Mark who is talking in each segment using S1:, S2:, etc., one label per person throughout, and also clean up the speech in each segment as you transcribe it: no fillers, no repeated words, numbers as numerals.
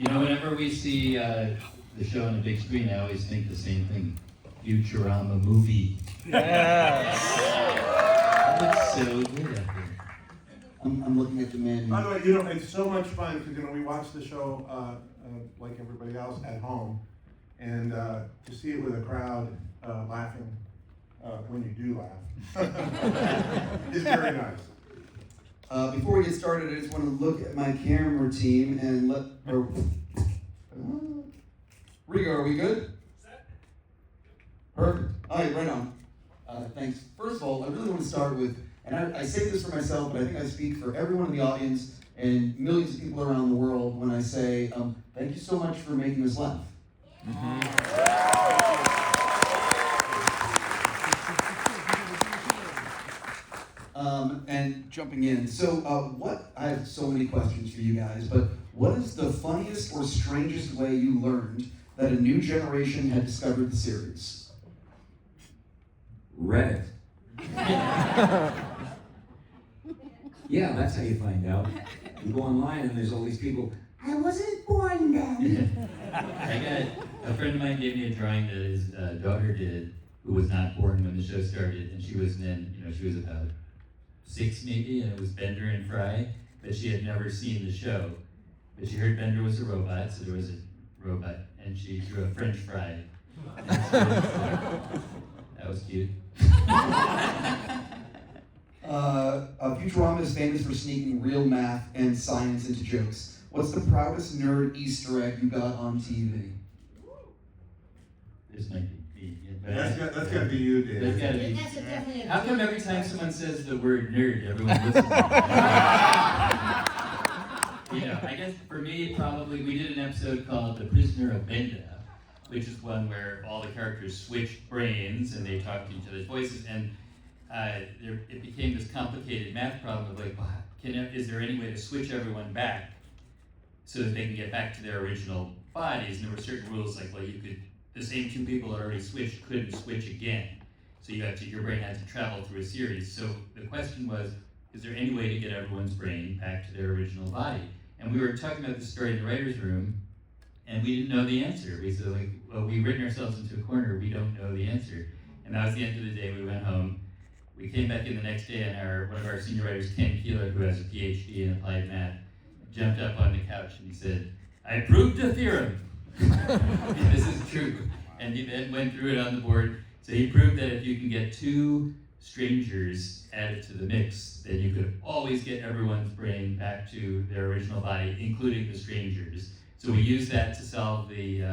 S1: You know, whenever we see the show on the big screen, I always think the same thing. Futurama movie.
S2: Yes!
S1: That looks so good up there.
S3: I'm looking at the man.
S4: By the way, it's so much fun because we watch the show like everybody else at home, and to see it with a crowd laughing when you do laugh is very nice.
S3: Before we get started, I just want to look at my camera team and Rigo, are we good? Perfect. All right, right on. Thanks. First of all, I really want to start with, and I say this for myself, but I think I speak for everyone in the audience and millions of people around the world when I say, thank you so much for making us laugh. Mm-hmm. And jumping in, so I have so many questions for you guys, but what is the funniest or strangest way you learned that a new generation had discovered the series?
S5: Reddit. Yeah, that's how you find out. You go online and there's all these people, I wasn't born then.
S1: I got a friend of mine gave me a drawing that his daughter did, who was not born when the show started, and she was she was about 6 maybe, and it was Bender and Fry, but she had never seen the show. But she heard Bender was a robot, so there was a robot, and she drew a French fry. That was cute.
S3: Futurama is famous for sneaking real math and science into jokes. What's the proudest nerd Easter egg you got on TV?
S1: This might be me.
S4: That's got to be you, Dave.
S1: That's gotta be.
S6: That's definitely a
S1: How come every time someone says the word nerd, everyone listens? I guess for me, probably, we did an episode called The Prisoner of Benda, which is one where all the characters switched brains and they talked to each other's voices, and it became this complicated math problem of like, is there any way to switch everyone back so that they can get back to their original bodies? And there were certain rules like, well, the same two people that already switched couldn't switch again. So your brain had to travel through a series. So the question was, is there any way to get everyone's brain back to their original body? And we were talking about this story in the writer's room, and we didn't know the answer. We said, we've written ourselves into a corner, we don't know the answer. And that was the end of the day. We went home. We came back in the next day, and one of our senior writers, Ken Keeler, who has a PhD in applied math, jumped up on the couch and he said, I proved a theorem. This is true. And he then went through it on the board. So he proved that if you can get two strangers added to the mix, then you could always get everyone's brain back to their original body, including the strangers. So we used that to solve the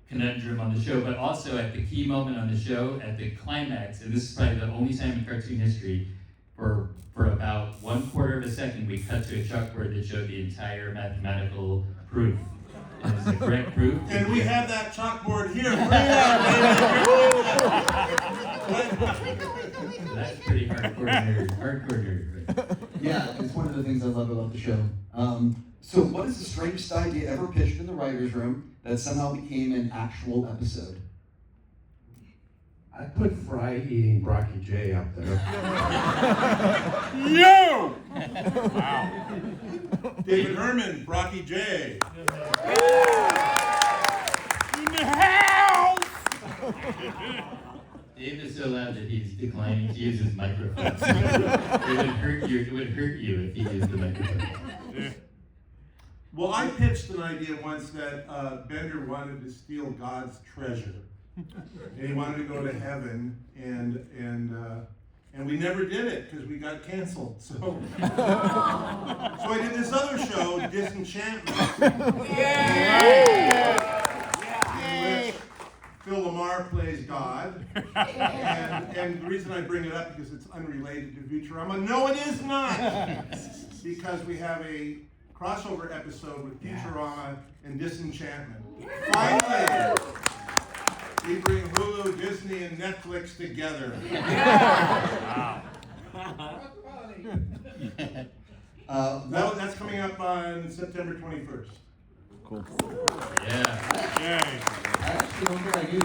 S1: conundrum on the show, but also at the key moment on the show, at the climax, and this is probably the only time in cartoon history, for about 1/4 of a second, we cut to a chalkboard that showed the entire mathematical proof. And it's the correct proof.
S4: And we have that chalkboard here.
S1: That's pretty hardcore nerd. Right?
S3: Yeah, it's one of the things I love about the show. So what is the strangest idea ever pitched in the writer's room that somehow became an actual episode?
S7: I put Fry eating Brocky J up there.
S4: Yo! Wow. David Herman, Brocky J. In the house!
S1: Dave is so loud that he's declining to use his microphone. It would hurt you if he used the microphone.
S4: Well, I pitched an idea once that Bender wanted to steal God's treasure. And he wanted to go to heaven, and we never did it because we got canceled. So I did this other show, Disenchantment. In which Phil Lamar plays God. And the reason I bring it up because it's unrelated to Futurama. No, it is not! Because we have a crossover episode with Futurama and Disenchantment. Finally! We bring Hulu, Disney, and Netflix together. Wow. That's coming up on September 21st.
S3: Cool.
S1: Yeah.
S3: I actually don't think I knew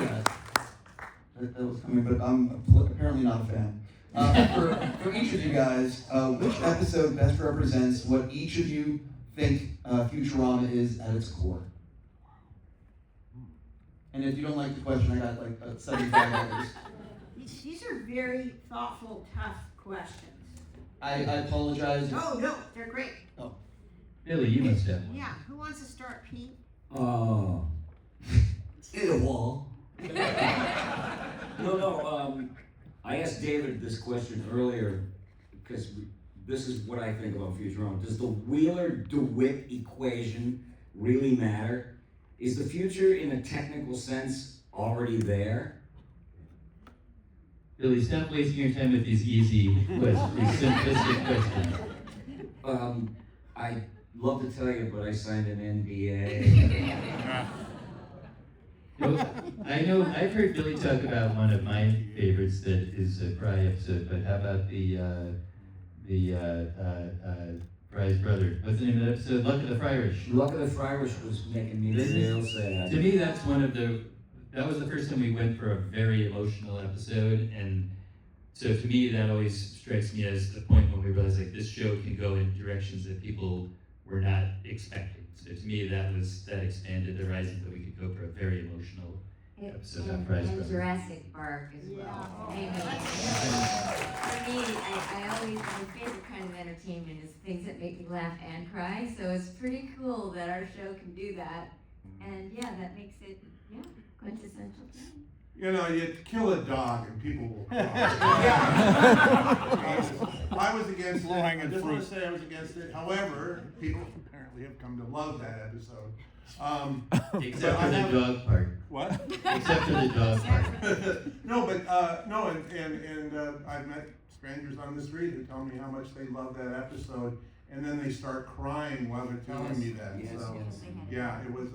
S3: that was coming, but I'm apparently not a fan. For each of you guys, which episode best represents what each of you think Futurama is at its core? And if you don't like the question, I got like 75 others.
S2: These are very thoughtful, tough questions.
S3: I apologize.
S2: Oh, no, they're great.
S1: Billy, you must have one.
S2: Yeah, who wants to start, Pete?
S5: In a wall. No, I asked David this question earlier because this is what I think about Futurama. Does the Wheeler-DeWitt equation really matter? Is the future, in a technical sense, already there?
S1: Billy, stop wasting your time with these easy questions, these simplistic questions.
S5: I'd love to tell you, but I signed an NDA.
S1: I know, I've heard Billy talk about one of my favorites that is a Fry episode, but how about the Fry's brother? What's the name of that episode? Luck of the Fryrish.
S5: Luck of the Fryrish was making me real sad.
S1: To me, that's one of that was the first time we went for a very emotional episode, and so to me, that always strikes me as the point when we realized like this show can go in directions that people were not expecting. So to me, that expanded the horizon that we could go for a very emotional episode of Fry's
S6: And
S1: brother.
S6: Jurassic Park as well.
S2: Yeah.
S6: I mean, for me, I always, my favorite kind of entertainment is things that make me laugh and cry. So it's pretty cool that our show can do that. And yeah, that makes it, quintessential.
S4: You know, you kill a dog and people will cry. I was against it. I just want to say I was against it. However, people apparently have come to love that episode.
S1: Except for the dog part.
S4: What?
S1: Except for the dog part.
S4: No, but I've met strangers on the street who tell me how much they love that episode, and then they start crying while they're telling me that.
S5: Yes,
S4: So,
S5: yes.
S4: yeah, it was.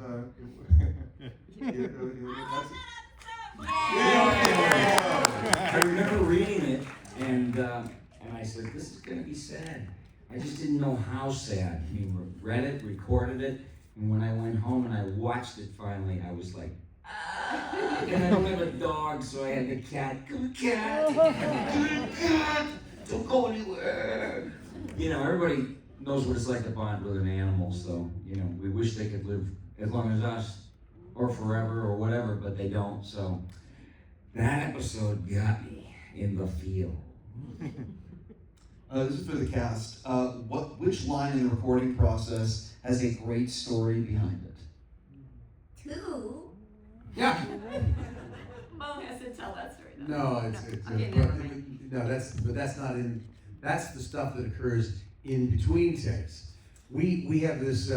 S5: I remember reading it, and I said, this is going to be sad. I just didn't know how sad. I mean, read it, recorded it, and when I went home and I watched it finally, I was like, ah! And I don't have a dog, so I had the cat. Come cat! Come cat! Don't go anywhere! You know, everybody knows what it's like to bond with an animal, so, you know, we wish they could live as long as us, or forever, or whatever, but they don't, so that episode got me in the field.
S3: This is for the cast. Which line in the recording process has a great story behind it?
S6: Two?
S7: Yeah.
S6: Mo has to tell that story though.
S7: No,
S6: Okay, never mind.
S7: that's not in. That's the stuff that occurs in between takes. We have this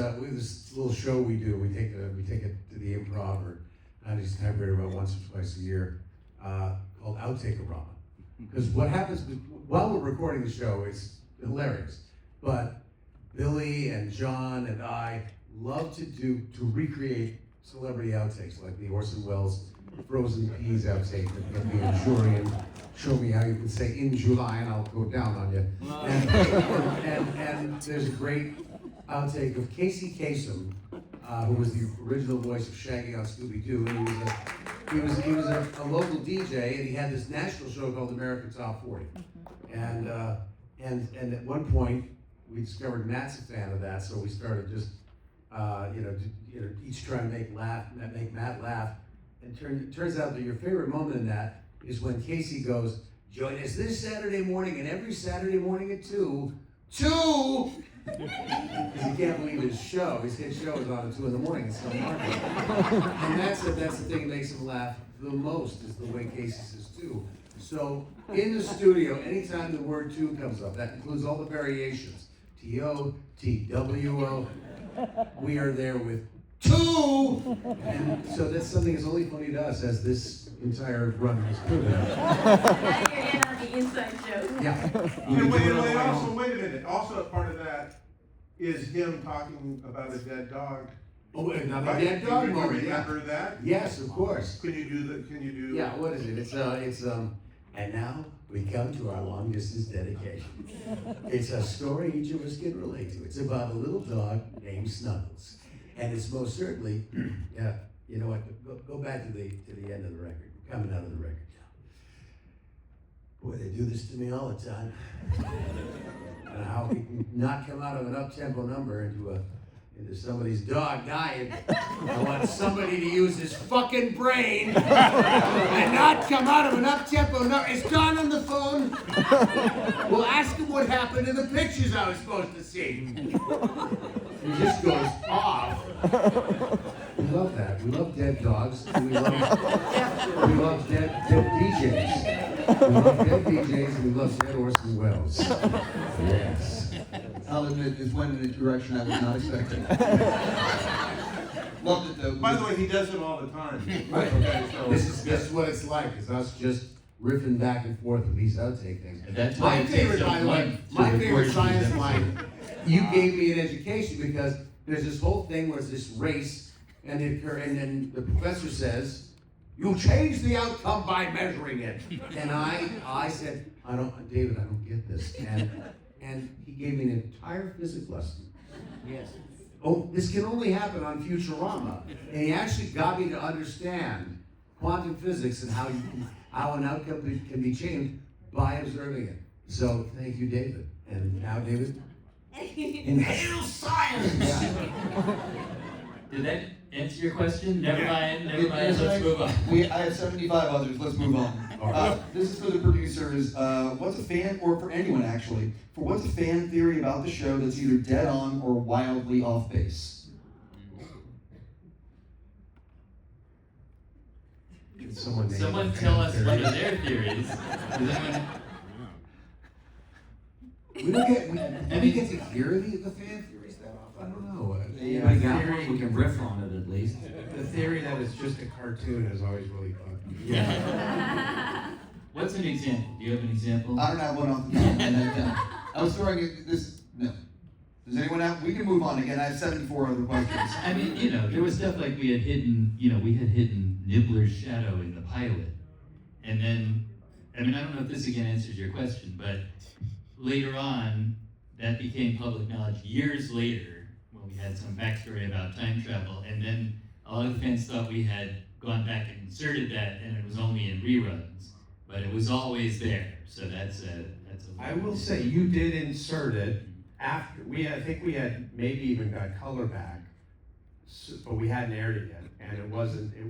S7: little show we do. We take it to the Improv or just typewriter about once or twice a year, called Outtakes. Because what happens while we're recording the show is hilarious, but Billy and John and I love to recreate celebrity outtakes, like the Orson Welles frozen peas outtake that the Jurian show me how you can say in July and I'll go down on you. And there's a great outtake of Casey Kasem, who was the original voice of Shaggy on Scooby-Doo, and he was a local DJ, and he had this national show called American Top 40. And at one point we discovered Matt's a fan of that, so we started just each trying to make Matt laugh. And it turns out that your favorite moment in that is when Casey goes, "Join us this Saturday morning and every Saturday morning at 2. Because he can't believe his show. His hit show is on at 2 in the morning in some market. And that's the thing that makes him laugh the most, is the way Casey says 2. So in the studio, anytime the word 2 comes up, that includes all the variations, T-O, T-W-O, we are there with 2! And so that's something that's only funny to us as this entire run has proven.
S6: Now you're in on the inside joke.
S7: Yeah.
S4: And wait a minute. Also, part of that is him talking about a dead dog.
S7: Oh, another
S4: Right?
S7: dead dog
S4: Do you
S7: moment.
S4: remember that?
S7: Yes, of course.
S4: Can you do?
S7: Yeah, what is it? It's and now we come to our long distance dedication. It's a story each of us can relate to. It's about a little dog named Snuggles. And it's most certainly, yeah, you know what, go back to the end of the record. We're coming out of the record Boy, they do this to me all the time. And how we can not come out of an up-tempo number into somebody's dog dying. I want somebody to use his fucking brain and not come out of an up-tempo number. Is Don on the phone? We'll ask him what happened to the pictures I was supposed to see. He just goes off. We love that. We love dead dogs. We love dead DJs. We love dead DJs and we love dead Orson Welles. Yes.
S3: I'll admit, this went in a direction I was not expecting. Loved it though.
S4: By the way, he does it all the time.
S7: Right.
S4: Okay, so
S7: This is what it's like. It's us just riffing back and forth with these outtake things.
S1: And that's why
S7: My
S1: it takes
S7: favorite,
S1: so
S7: by the way,
S1: long to
S7: my
S1: record
S7: favorite
S1: these
S7: science
S1: episodes.
S7: line, you gave me an education because there's this whole thing where it's this race, and then the professor says, you change the outcome by measuring it. And I said, David, I don't get this. And he gave me an entire physics lesson.
S5: Yes.
S7: Oh, this can only happen on Futurama. And he actually got me to understand quantum physics and how an outcome can be changed by observing it. So thank you, David. And now, David, inhale science!
S1: Did that answer your question? Never mind,
S3: Yes,
S1: let's move on.
S3: I have 75 others. Let's move on. This is for the producers. What's a fan, or for anyone actually, what's a fan theory about the show that's either dead on or wildly off base?
S7: Can someone name
S1: Someone
S7: a
S1: tell
S7: fan
S1: us
S7: theory?
S1: what are their theories. Does anyone?
S7: We don't get to hear the fan theories that often. I don't know.
S5: Anybody got one? We can riff on it at least.
S8: The theory that it's just a cartoon is always really fun.
S1: Yeah. What's an example? Do you have an example?
S3: I don't have one off the top of my head. I was throwing this. No. Does anyone have? We can move on again. I have 74 other questions.
S1: I mean, there was stuff like we had hidden Nibbler's shadow in the pilot. And then, I don't know if this again answers your question, but later on, that became public knowledge years later when we had some backstory about time travel. And then a lot of the fans thought we had gone back and inserted that, and it was only in reruns. But it was always there. So that's a
S8: I will say you did insert it after I think we had maybe even got color back, but we hadn't aired it yet, and it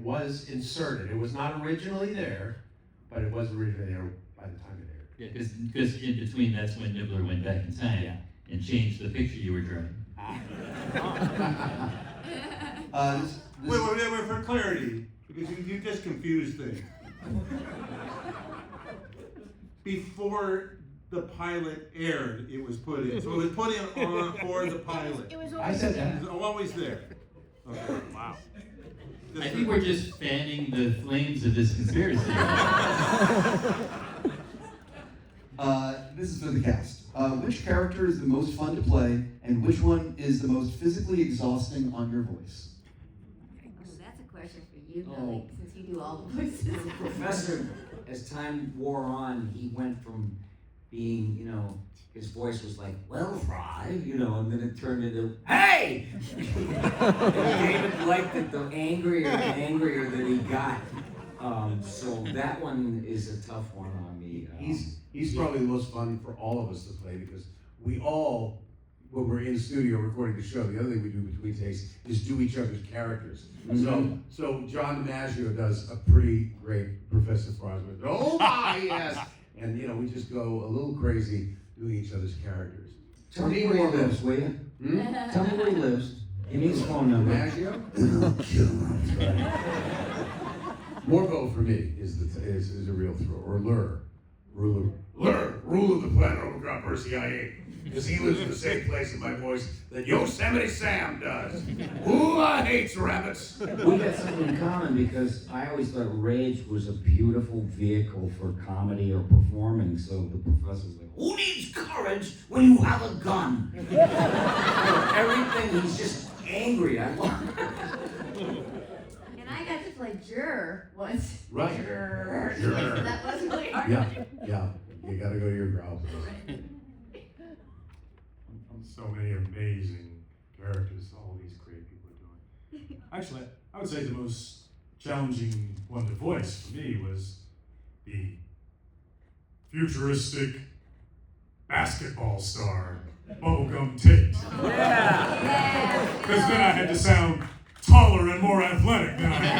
S8: was inserted. It was not originally there, but it was originally there by the time it aired.
S1: Yeah, because in between, that's when Nibbler went back in time and changed the picture you were drawing.
S4: wait, for clarity, because you just confused things. Before the pilot aired, it was put in. So it was put in for the pilot.
S2: It was
S8: I
S2: always
S8: said
S2: there.
S8: that.
S4: It was always there. Okay. Wow.
S1: I think we're just fanning the flames of this conspiracy.
S3: This is for the cast. Which character is the most fun to play, and which one is the most physically exhausting on your voice?
S6: Oh, that's a question for you, Billy, since you do all the voices.
S5: The professor, as time wore on, he went from being, his voice was like, well, Fry, and then it turned into, hey! And David liked it the angrier that he got. So that one is a tough one on me.
S7: He's probably the most fun for all of us to play because we all, when we're in the studio recording the show, the other thing we do between takes is do each other's characters. So John DiMaggio does a pretty great Professor Frosman. Oh my, yes! And we just go a little crazy doing each other's characters.
S5: Tell me where he lives, will you? Tell me where he lives. Give me his phone number.
S7: DiMaggio? I'll kill him. Morbo for me is a real thrill, or Lur. Rule of the planet overcome CIA. Because he lives in the same place in my voice that Yosemite Sam does. Ooh, I hates rabbits.
S5: We got something in common because I always thought Rage was a beautiful vehicle for comedy or performing. So the professor's like, who needs courage when you have a gun? Everything, he's just angry. I love it.
S6: And I got to play Juror once.
S7: Right.
S6: Juror.
S7: Juror.
S6: That was really hard.
S7: Yeah. You gotta go to your growls.
S9: So many amazing characters all these great people are doing. Actually, I would say the most challenging one to voice for me was the futuristic basketball star, Bubblegum Tate. Because then I had to sound taller and more athletic than I am.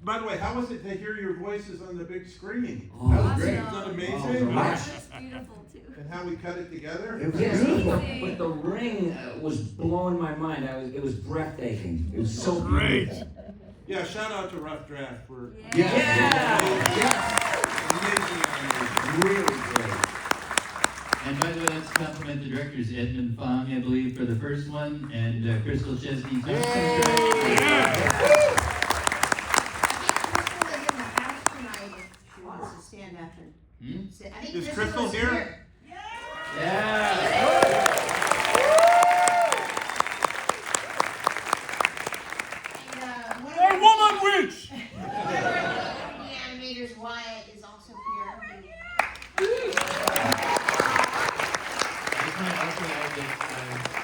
S4: By the way, how was it to hear your voices on the big screen?
S5: Oh,
S4: That was
S5: awesome.
S4: great. Isn't that amazing?
S6: That's beautiful too.
S4: And how we cut it together?
S7: It was
S5: Yes,
S7: beautiful.
S5: but the ring was blowing my mind. It was breathtaking. It was so
S9: Great.
S5: beautiful.
S4: Yeah, shout out to Rough Draft for
S5: Yeah.
S4: amazing animation.
S5: Really great.
S1: And by the way, let's compliment the directors, Edmund Fong, I believe, for the first one, and Crystal Chesney Thompson.
S2: I think Crystal is in the house tonight if she wants to stand up and say, I think
S4: Is Crystal here?
S1: Yeah.
S9: Hey, woman witch!
S2: The animators, Wyatt, is also here.
S1: I just want to also add that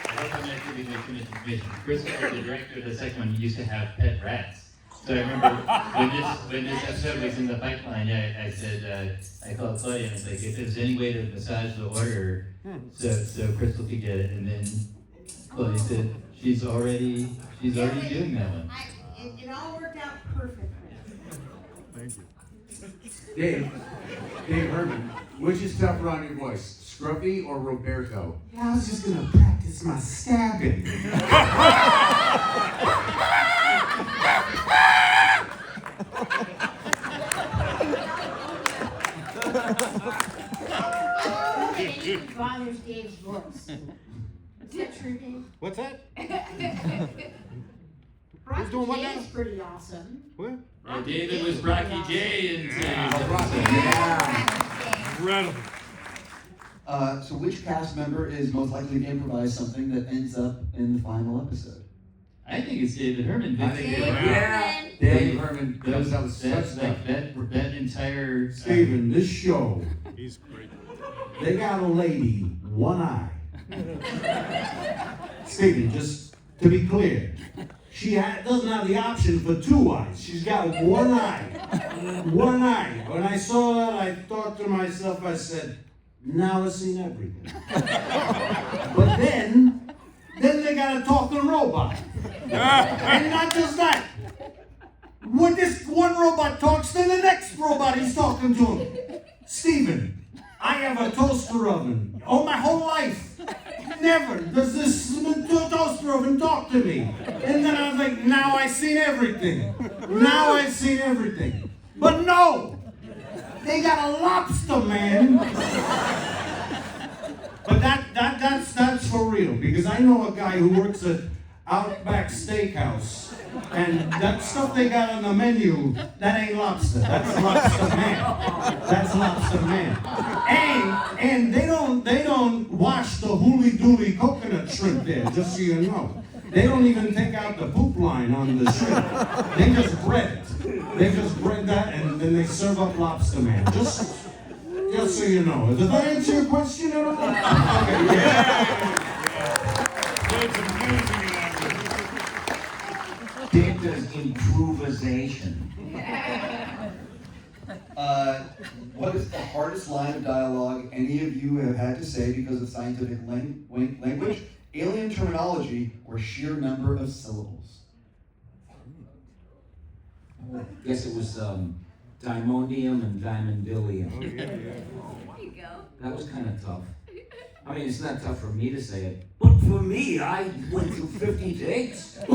S1: I hope I'm not giving away too much information. Crystal, the director of the second one, used to have pet rats. So I remember when this episode was in the pipeline, I said, I called Claudia and I was like, if there's any way to massage the order so Crystal could get it, and then Claudia said, she's already doing that one.
S2: It all worked out perfectly.
S9: Thank you.
S7: Dave Herman, which is tougher on your voice, Scruffy or Roberto? Yeah, I was just gonna practice my stabbing.
S2: It bothers Dave's voice. Is that true, Dave?
S9: What's that?
S2: Rocky
S9: doing what
S2: J
S9: now?
S2: is pretty awesome.
S9: What?
S1: David was Rocky J in today's
S9: Incredible.
S3: So which cast member is most likely to improvise something that ends up in the final episode?
S1: I think it's David Herman.
S7: I think
S1: Vince.
S7: yeah. Dave Herman comes up with such stuff.
S1: that entire
S7: Steven, this show,
S9: He's great.
S7: they got a lady, one eye. Steven, just to be clear, she doesn't have the option for two eyes. She's got one eye. One eye. When I saw that, I thought to myself, I said, now I've seen everything. But then they got a talking robot. And not just that. When this one robot talks, then the next robot is talking to him. Steven, I have a toaster oven. All my whole life. Never does this toaster oven talk to me. And then I was like, now I've seen everything. Now I've seen everything. But no! They got a lobster, man. But that's for real, because I know a guy who works at Outback Steakhouse, and that stuff they got on the menu, that ain't lobster. That's lobster man. That's lobster man. And they don't wash the hooly dooly coconut shrimp there, just so you know. They don't even take out the poop line on the shrimp. They just bread it. They just bread that, and then they serve up lobster man. Just so you know. Does that answer your question at all? Okay,
S9: It's amazing in that
S5: Dave does improvisation.
S3: What is the hardest line of dialogue any of you have had to say because of scientific language, alien terminology, or sheer number of syllables?
S5: Guess it was diamondium and diamondylium.
S6: There you go.
S5: That was kind of tough. I mean, it's not tough for me to say it, but for me, I went through 50 takes. You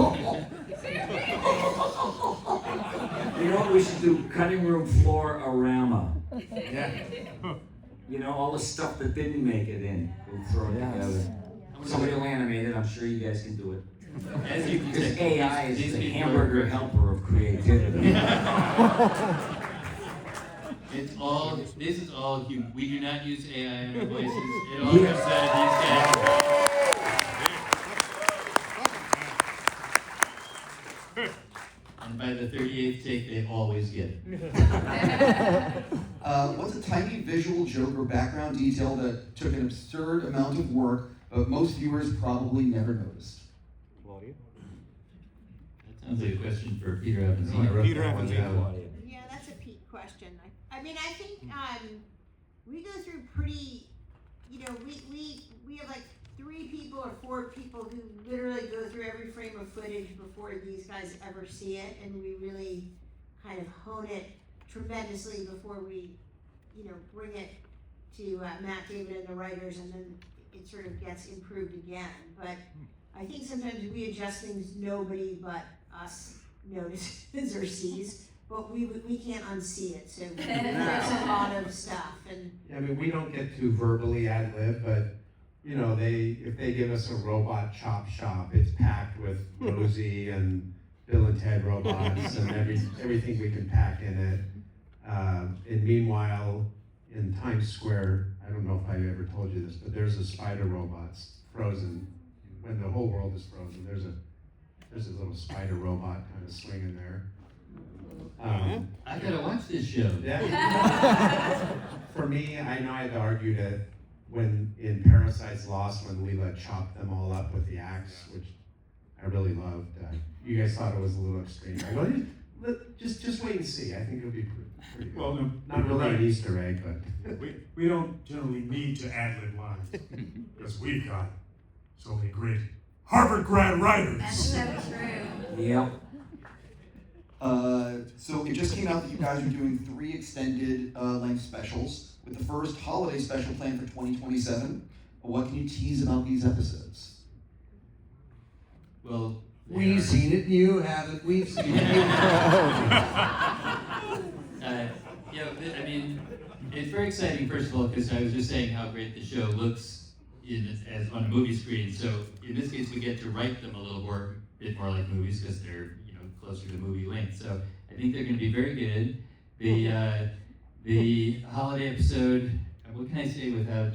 S5: know what we should do? Cutting room floor-orama.
S7: Yeah.
S5: You know, all the stuff that didn't make it in, we'll throw it together. Somebody will animate it, I'm sure you guys can do it.
S1: As you can
S5: Because
S1: see,
S5: AI is
S1: these
S5: the
S1: people
S5: hamburger
S1: are-
S5: helper of creativity.
S1: This is all human. We do not use AI in our voices. It all comes out of these guys. And by the 38th take, they always get it.
S3: What's a tiny visual joke or background detail that took an absurd amount of work, but most viewers probably never noticed?
S9: Claudia?
S1: Sounds like a question for Peter Evans.
S8: Oh, I wrote
S4: Peter
S8: that
S4: Evans,
S8: one down.
S2: Yeah, that's a Pete question. I mean, I think we go through pretty, you know, we have like 3 people or 4 people who literally go through every frame of footage before these guys ever see it, and we really kind of hone it tremendously before we, you know, bring it to Matt David and the writers, and then it sort of gets improved again. But I think sometimes we adjust things nobody but us notices or sees, but we can't unsee it. So there's a lot of stuff, and
S8: I mean, we don't get to verbally ad lib, but you know, if they give us a robot chop shop, it's packed with Rosie and Bill and Ted robots and everything we can pack in it. And meanwhile, in Times Square, I don't know if I ever told you this, but there's a spider robot frozen. When the whole world is frozen, there's a little spider robot kind of swinging there.
S1: I gotta watch this show.
S8: Yeah. For me, I know I had to argue that when in Parasites Lost, when Leela chopped them all up with the axe, which I really loved. You guys thought it was a little extreme. I go, just wait and see. I think it'll be pretty good.
S9: Well, no,
S8: Not really
S9: right.
S8: an Easter egg, but
S9: We don't generally need to ad-lib lines, because we've got so many great Harvard grad writers.
S6: That's so true.
S5: Yep.
S3: So it just came out that you guys are doing 3 extended length specials, with the first holiday special planned for 2027. What can you tease about these episodes?
S1: Well,
S7: We've seen it, you haven't. We've seen it.
S1: I mean, it's very exciting, first of all, because I was just saying how great the show looks as on a movie screen. So in this case, we get to write them a bit more like movies because they're closer to movie length. So I think they're going to be very good. The holiday episode, what can I say without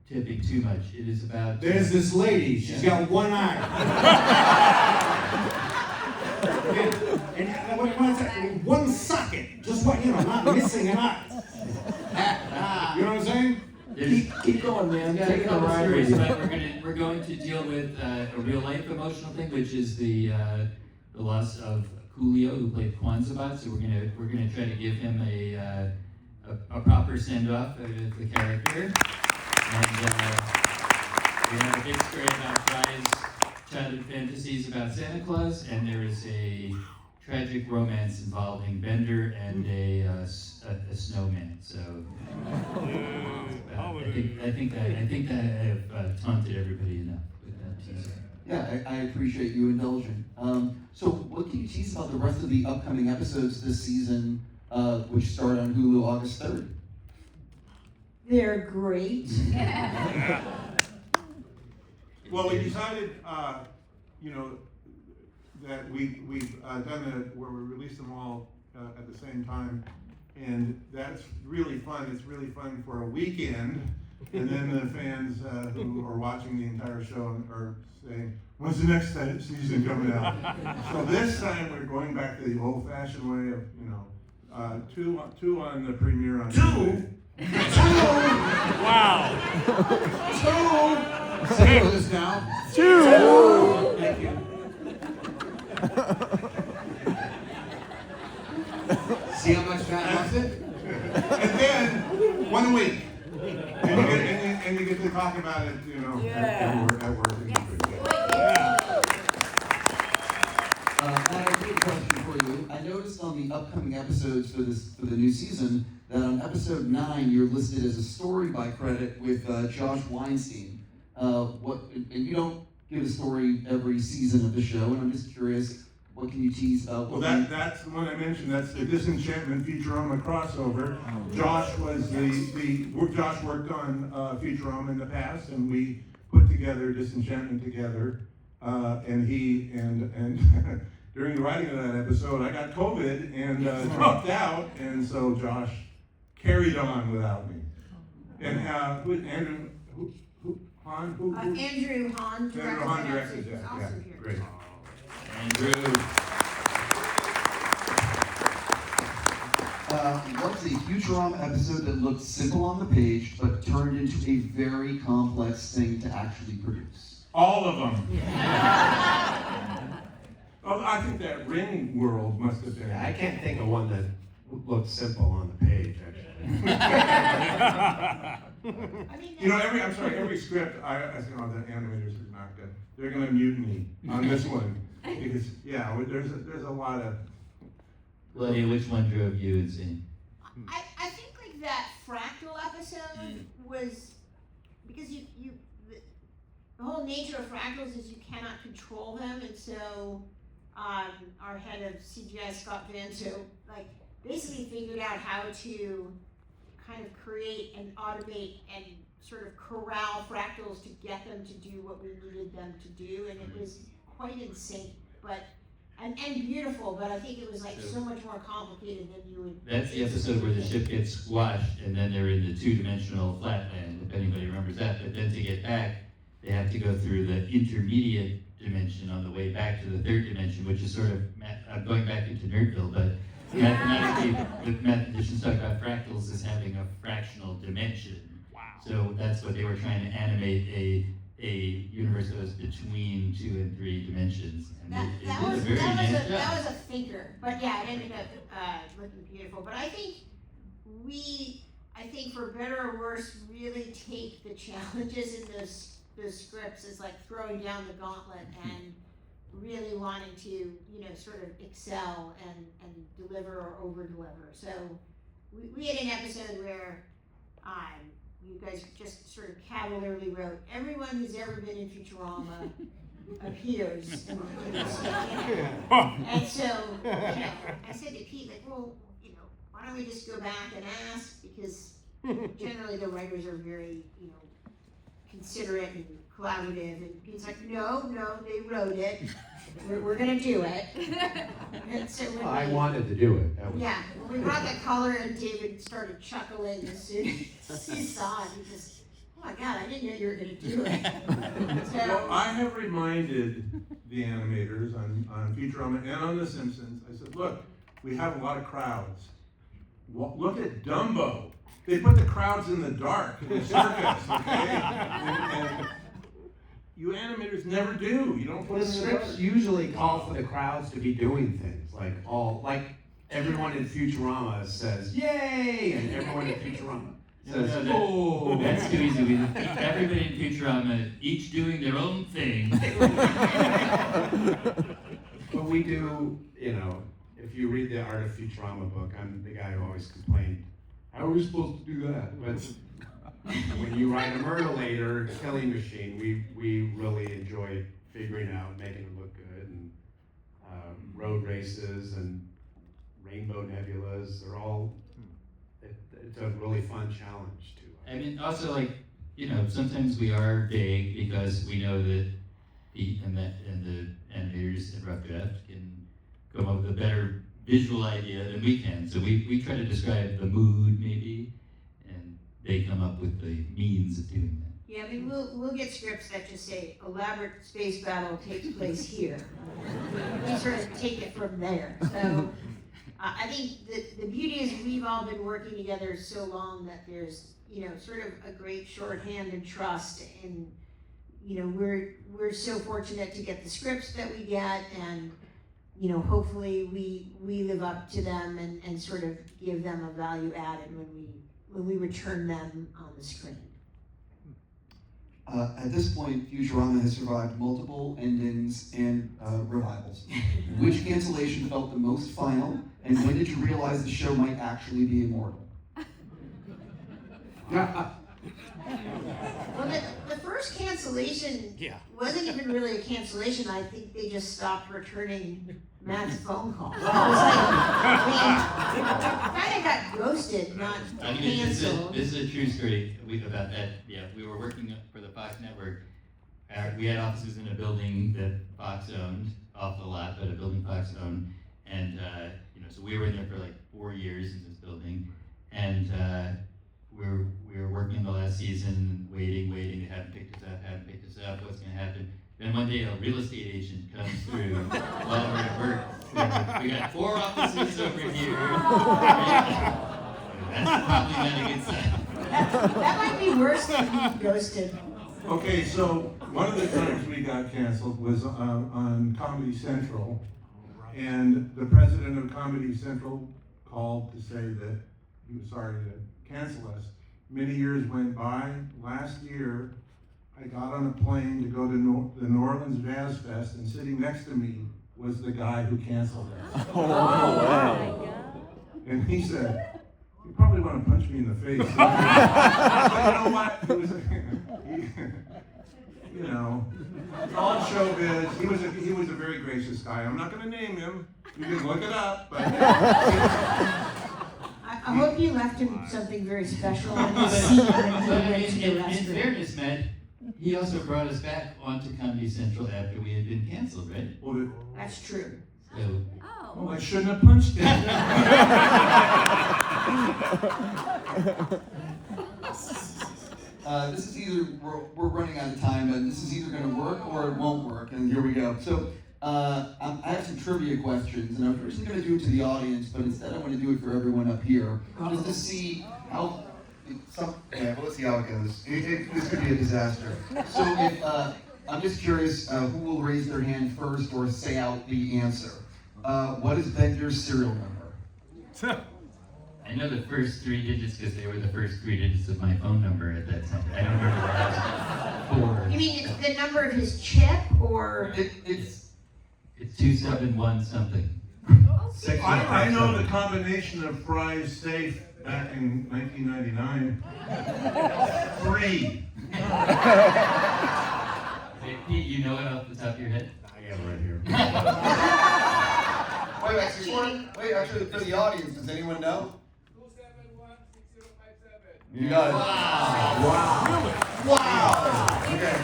S1: tipping too much? It is about.
S7: There's this lady. She's got one eye. and one socket. Just what not missing an eye. You know what I'm saying? Keep going, man.
S1: We've got a couple stories, but we're going to deal with a real life emotional thing, which is the loss of Coolio, who played Kwanzaa. So we're gonna try to give him a proper send off of the character, and we have a big story about Fry's childhood fantasies about Santa Claus, and there is a tragic romance involving Bender and a snowman. So I think that I have taunted everybody enough with that teaser.
S3: Yeah, I appreciate you indulging. So what can you tease about the rest of the upcoming episodes this season, which start on Hulu August 3rd?
S2: they're great.
S4: Well, we decided, that we've done it where we release them all at the same time, and that's really fun. It's really fun for a weekend, and then the fans who are watching the entire show are saying, "When's the next season coming out?" So this time we're going back to the old-fashioned way of, two on the premiere on Tuesday.
S9: Wow.
S7: Say this now. Thank you. See how much Matt loves it?
S4: And then 1 week, and you get to talk about it, at work.
S3: Matt, I have a question for you. I noticed on the upcoming episodes for the new season that on episode 9 you're listed as a story by credit with Josh Weinstein. And you don't give a story every season of the show, and I'm just curious, what can you tease about?
S4: Well, that's the one I mentioned. That's the Disenchantment Futurama crossover. Josh was Josh worked on Futurama in the past, and we put together Disenchantment together. And during the writing of that episode, I got COVID and dropped out, and so Josh carried on without me. And Andrew Hahn,
S2: Andrew Hahn
S4: directed
S2: is
S4: that.
S2: also
S4: Yeah,
S2: here.
S4: great.
S1: Andrew.
S3: What's a Futurama episode that looked simple on the page but turned into a very complex thing to actually produce?
S4: All of them. Oh, I think that ring world must have been.
S8: I can't think of one that looked simple on the page, actually.
S2: I mean,
S4: You know, every script, I think, oh, the animators are not good. They're gonna mutiny on this one. Because, yeah, there's a lot of.
S1: Lydia, which one drove you insane?
S2: I think like that fractal episode was because the whole nature of fractals is you cannot control them, and so our head of CGI Scott Vanso like basically figured out how to kind of create and automate and sort of corral fractals to get them to do what we needed them to do, and it was quite insane, but and beautiful, but I think it was like so much more complicated than you would.
S1: That's the episode where the ship gets squashed and then they're in the two-dimensional flatland, if anybody remembers that. But then to get back, they have to go through the intermediate dimension on the way back to the third dimension, which is sort of, I'm going back into Nerdville, but mathematically, the mathematicians talk about fractals as having a fractional dimension. Wow. So that's what they were trying to animate, a universe that was between 2 and 3 dimensions. And
S2: That was a thinker, but yeah, it ended up looking beautiful. But I think for better or worse, really take the challenges in those scripts as like throwing down the gauntlet and really wanting to, sort of excel and deliver or over deliver. So we had an episode where you guys just sort of cavalierly wrote, everyone who's ever been in Futurama appears. And so, I said to Pete, like, well, why don't we just go back and ask? Because generally the writers are very, considerate and collaborative. And Pete's like, no, they wrote it. We're gonna do it. And so
S8: I wanted to do it.
S2: Yeah, when we brought the color and David started chuckling as soon as he saw it. He just, oh my God, I didn't know you were gonna do it. So,
S4: Well, I have reminded the animators on Futurama and on The Simpsons, I said, look, we have a lot of crowds. Look at Dumbo. They put the crowds in the dark in the circus, okay? And you animators never do. You don't put
S8: The
S4: them in the
S8: scripts
S4: dark.
S8: usually call for the crowds to be doing things, like everyone in Futurama says, yay, and everyone in Futurama says, oh.
S1: That's too easy. Everybody in Futurama, each doing their own thing.
S8: But we do, if you read the Art of Futurama book, I'm the guy who always complained, how are we supposed to do that? But when you write a Myrtleator killing machine, we really enjoy figuring out, making it look good, and road races and rainbow nebulas, they're all, it's a really fun challenge to.
S1: I mean, also sometimes we are vague because we know that Pete and the animators at Rough Draft can come up with a better visual idea than we can. So we try to describe the mood maybe, and they come up with the means of doing that.
S2: yeah, I mean, we'll get scripts that just say elaborate space battle takes place here. We sort of take it from there. So I think the beauty is we've all been working together so long that there's sort of a great shorthand and trust, and we're so fortunate to get the scripts that we get, and hopefully we live up to them and sort of give them a value added when we return them on the screen.
S3: At this point, Futurama has survived multiple endings and revivals. Which cancellation felt the most final, and when did you realize the show might actually be immortal?
S2: Well, the first cancellation wasn't even really a cancellation. I think they just stopped returning Matt's phone calls. It was kind of got ghosted, not canceled.
S1: This is a true story about that. Yeah, we were working for the Fox network. We had offices in a building that Fox owned, off the lot, but a building Fox owned. And so we were in there for like 4 years in this building. And we were working the last season, waiting, they haven't picked us up, what's gonna happen? Then one day a real estate agent comes through while we're at work. We got 4 offices over here. That's probably not a good sign.
S2: That might be worse than being ghosted.
S4: Okay, so one of the times we got canceled was on Comedy Central And the president of Comedy Central called to say that he was sorry to cancel us. Many years went by. Last year, I got on a plane to go to the New Orleans Jazz Fest, and sitting next to me was the guy who canceled us.
S6: Oh, wow.
S4: And he said, "You probably want to punch me in the face." But you know what? It was, you know, it's all showbiz. He was a very gracious guy. I'm not going to name him. You can look it up. But
S2: I hope you left him something very special on his seat when he went to the
S1: in
S2: restroom.
S1: fairness, Matt, he also brought us back onto Comedy Central after we had been canceled, right?
S2: That's true.
S1: So,
S4: Oh, I shouldn't have punched him.
S3: This is either, we're running out of time, and this is either going to work or it won't work, and here we go. So, I have some trivia questions, and I'm originally going to do it to the audience, but instead I'm going to do it for everyone up here, just to see how, well, let's see how it goes. This could be a disaster. So if, I'm just curious, who will raise their hand first or say out the answer? What is Bender's serial number?
S1: I know the first 3 digits because they were the first 3 digits of my phone number at that time. I don't remember the last 4.
S2: You mean it's the number of his chip, or?
S3: It's
S1: 271 something.
S4: I know the combination of Fry's safe back in 1999. 3.
S1: Hey, Pete, you know it off the top of your head?
S9: I got it right here.
S3: Wait, actually, for the audience, does anyone know?
S10: 271-6057.
S3: You got it. Wow. Okay.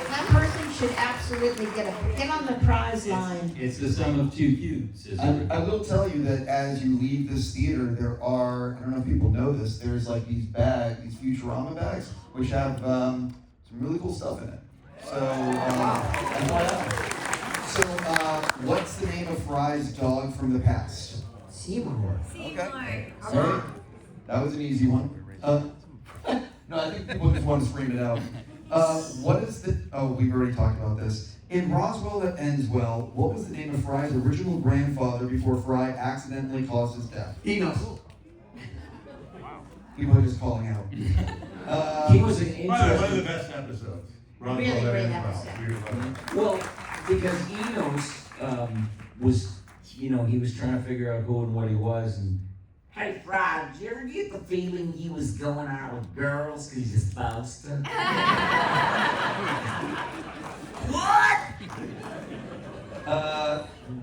S2: That person should absolutely get on the prize line.
S1: It's the sum of 2 cubes.
S3: I will tell you that as you leave this theater, there are, I don't know if people know this, there's like these Futurama bags, which have some really cool stuff in it. So, what's the name of Fry's dog from the past?
S2: Seymour.
S3: Okay. Sorry. That was an easy one. No, I think people just want to scream it out. What is we've already talked about this. In Roswell That Ends Well, what was the name of Fry's original grandfather before Fry accidentally caused his death?
S7: Enos.
S3: People are just calling out.
S5: He was an
S4: By the way, one of the
S5: interesting,
S4: best episodes.
S2: Really great
S4: Well.
S2: episode.
S4: We love it.
S5: well, because Enos was, he was trying to figure out who and what he was, and hey, Fry, did you ever get the feeling he was going out with girls because he's supposed to?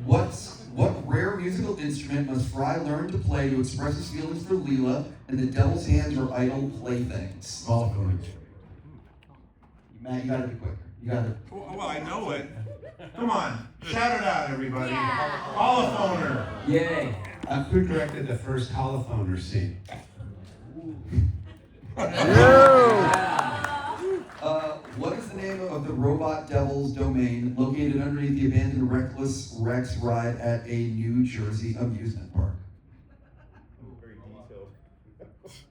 S5: What?
S3: What rare musical instrument must Fry learn to play to express his feelings for Leela and the devil's hands or idle playthings?
S9: Golf.
S3: Matt, you gotta be quicker. You gotta.
S4: Well, I know it. Come on, shout it out, everybody.
S6: Yeah.
S4: Holophoner.
S5: Yay.
S8: Who directed the first holophoner scene?
S3: What is the name of the robot devil's domain located underneath the abandoned Reckless Rex ride at a New Jersey amusement park?
S9: Very detailed.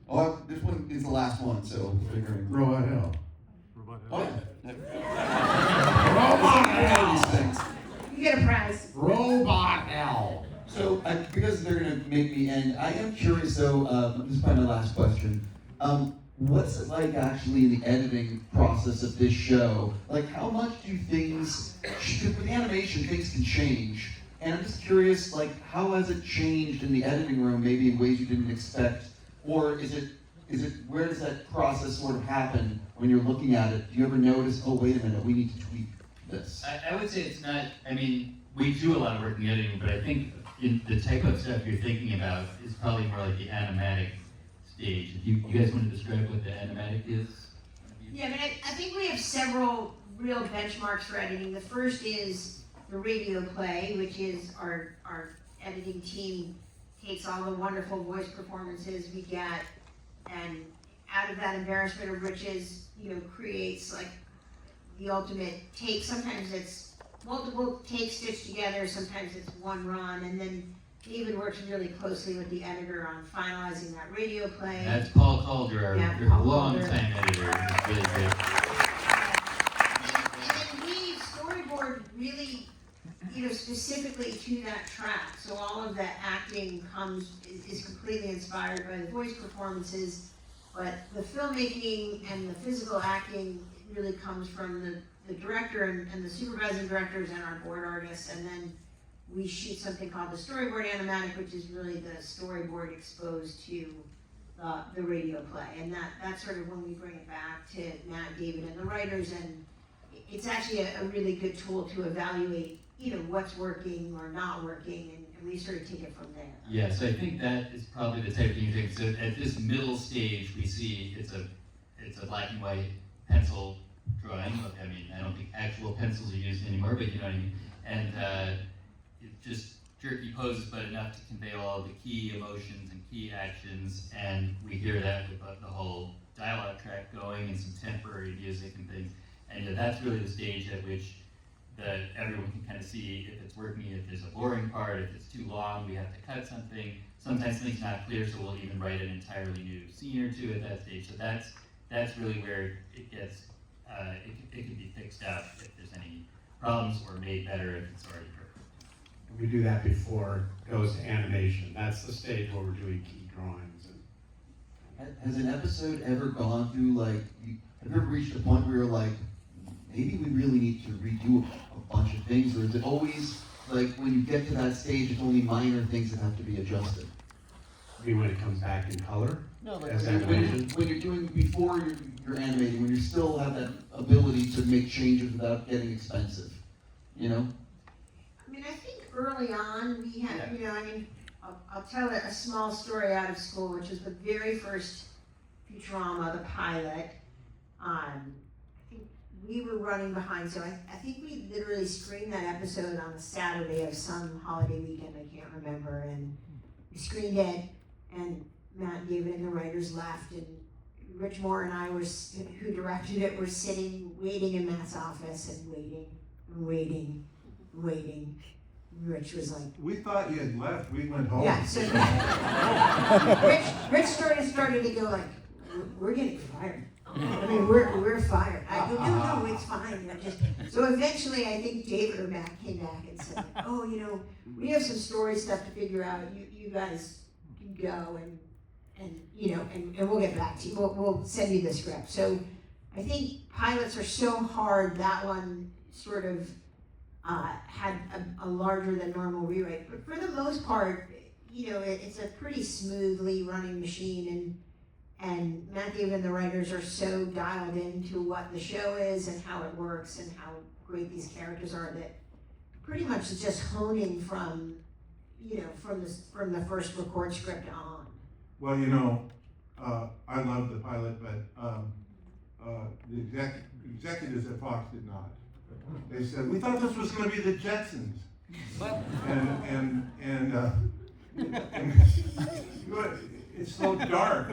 S3: Oh, this one is the last one, so figuring.
S8: Robot Hell.
S3: Oh, yeah. I know these things.
S2: You get a prize.
S8: Robot Hell.
S3: So, because they're gonna make me end, I am curious though, this is probably my last question. What's it like actually in the editing process of this show? Like, how much do things, because with animation, things can change. And I'm just curious, like, how has it changed in the editing room, maybe in ways you didn't expect? Or is it, where does that process sort of happen when you're looking at it? Do you ever notice, oh, wait a minute, we need to tweak this?
S1: I would say it's not, I mean, we do a lot of work in editing, but I think in the type of stuff you're thinking about is probably more like the animatic stage. If you guys want to describe what the animatic is?
S2: Yeah, I mean, I think we have several real benchmarks for editing. The first is the radio play, which is our editing team takes all the wonderful voice performances we get, and out of that embarrassment of riches, creates like the ultimate take. Sometimes it's multiple takes stitched together, sometimes it's one run, and then David works really closely with the editor on finalizing that radio play.
S1: That's Paul Calder, our
S2: Paul
S1: long-time
S2: Calder.
S1: editor. He's really great.
S2: And then we storyboard really, specifically of the acting is completely inspired by the voice performances, but the filmmaking and the physical acting really comes from the director and the supervising directors and our board artists, and then we shoot something called the storyboard animatic, which is really the storyboard exposed to the radio play, and that's sort of when we bring it back to Matt, David, and the writers, and it's actually a really good tool to evaluate either what's working or not working, and we sort of take it from there.
S1: Yeah, so I think that is probably the type of thing you think. So at this middle stage, we see it's a black and white pencil drawing. I mean, I don't think actual pencils are used anymore, but you know what I mean. And it's just jerky poses, but enough to convey all the key emotions and key actions. And we hear that with the whole dialogue track going and some temporary music and things. And you know, that's really the stage at which everyone can kind of see if it's working, if there's a boring part, if it's too long, we have to cut something. Sometimes something's not clear, so we'll even write an entirely new scene or two at that stage. So that's really where it gets, it can be fixed out if there's any problems, or made better if it's already perfect.
S8: We do that before it goes to animation. That's the stage where we're doing key drawings.
S3: Has an episode ever gone through, like, have you ever reached a point where you're like, maybe we really need to redo a bunch of things, or is it always, like, when you get to that stage, it's only minor things that have to be adjusted?
S8: I mean, when it comes back in color?
S3: No, like,
S8: as
S3: when
S8: animation?
S3: you're doing, before you're animating, when you still have that ability to make changes without getting expensive, you know?
S2: I mean, I think early on, we had, you know, I mean, I'll tell a small story out of school, which was the very first Futurama, the pilot. I think we were running behind, so I think we literally screened that episode on a Saturday of some holiday weekend, I can't remember, and we screened it, and Matt, David, and the writers left, and Rich Moore and I who directed it, were sitting, waiting in Matt's office, and waiting. Rich was like,
S4: We thought you had left, we went home.
S2: yeah, so Rich started to go like, we're getting fired. I mean, we're fired. I go, no, it's fine. So eventually, I think David or Matt came back and said, oh, you know, we have some story stuff to figure out. You guys can go and you know, and we'll get back to you. We'll send you the script. So I think pilots are so hard, that one sort of had a larger than normal rewrite. But for the most part, you know, it's a pretty smoothly running machine, and Matt, David, and the writers are so dialed into what the show is and how it works and how great these characters are, that pretty much it's just honing from, you know, from the first record script on.
S4: Well, you know, I love the pilot, but the executives at Fox did not. They said, we thought this was going to be the Jetsons. And it's so dark.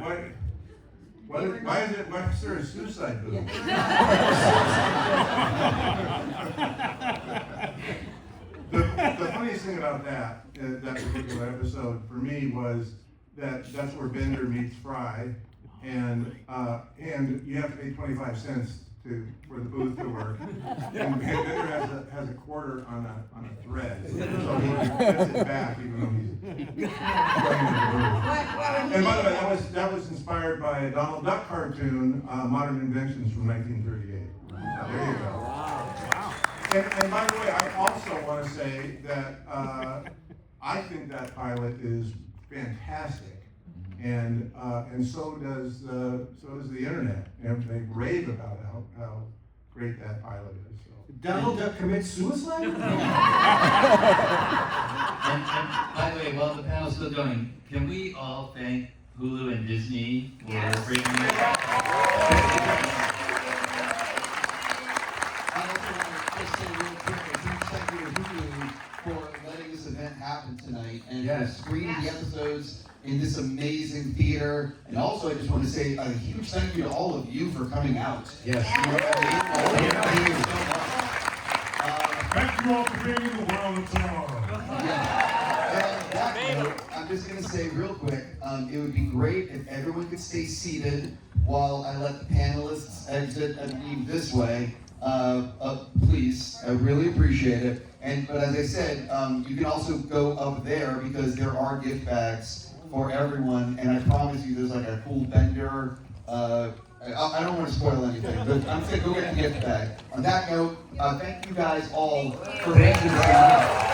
S4: Why is there a suicide booth? The funniest thing about that particular episode for me was that that's where Bender meets Fry, and you have to pay 25 cents for the booth to work. And Bender has a quarter on a thread, so he gets it back even though he's going to the booth. And by the way, that was inspired by a Donald Duck cartoon, Modern Inventions from 1938. There you go. Wow. And by the way, I also want to say that I think that pilot is fantastic. And so does the internet. And they rave about how great that pilot is. So.
S7: Donald Duck commits suicide?
S1: And by the way, while the panel's still going, can we all thank Hulu and Disney for bringing it back?
S3: I also want to just say real quick, a huge thank you to Hulu for letting this event happen tonight, and for screening the episodes in this amazing theater. And also, I just want to say a huge thank you to all of you for coming out.
S7: Yes.
S3: Thank you so much.
S9: Thank you all for being in the world of tomorrow.
S3: I'm just going to say real quick, it would be great if everyone could stay seated while I let the panelists exit and leave this way. Please, I really appreciate it. But as I said, you can also go up there because there are gift bags for everyone, and I promise you, there's like a cool vendor. I don't want to spoil anything, but I'm saying go get the gift bag. On that note, thank you guys all for making this.